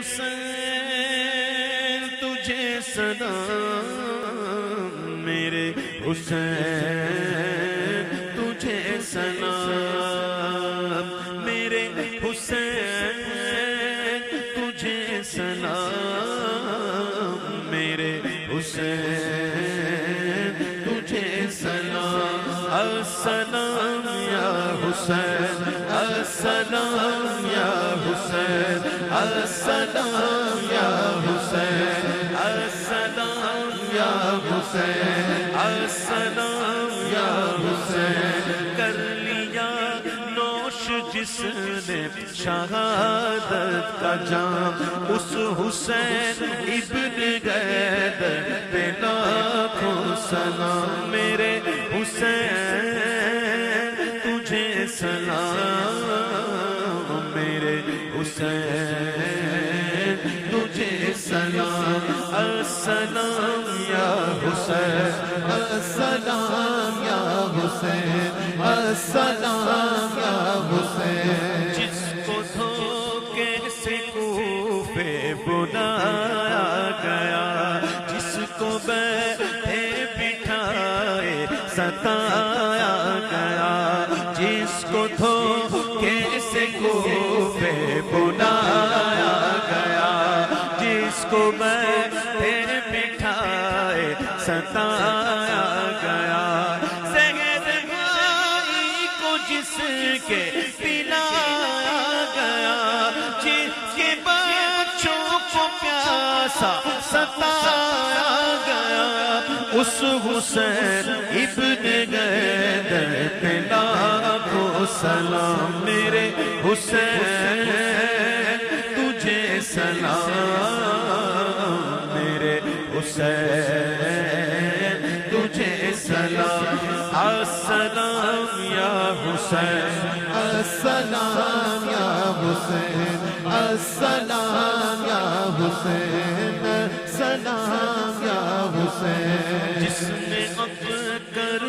حسین تجھے سلام، میرے حسین تجھے سلام، میرے حسین تجھے سلام، میرے حسین تجھے سلام۔ السلام یا حسین، السلام یا حسین، السلام یا حسین، السلام یا حسین، السلام یا حسین۔ کر لیا نوش جس نے شہادت کا جام، اس حسین ابن حیدر پہ لاکھوں سلام، میرے حسین تجھے سلام، میرے حسین تجھے سلام۔ السلام یا حسین، السلام یا حسین، السلام یا حسین۔ جس کو دھوکے سے کوفے بلایا گیا، جس کو بیٹھے بٹھائے ستایا گیا، جس کو دھوکے سے کوفے بلایا گیا، جس کو بیٹھے بٹھائے ستایا گیا، زہر مائی کو جس کے پلایا گیا، جس کے بچوں کو پیاسا ستایا گیا، اس حسین ابن حیدر پہ لاکھوں سلام، میرے حسین تجھے سلام، میرے حسین تجھے سلام۔ السلام یا حسین، السلام یا حسین، السلام یا حسین، سلام یا حسین۔ جس نے اب کر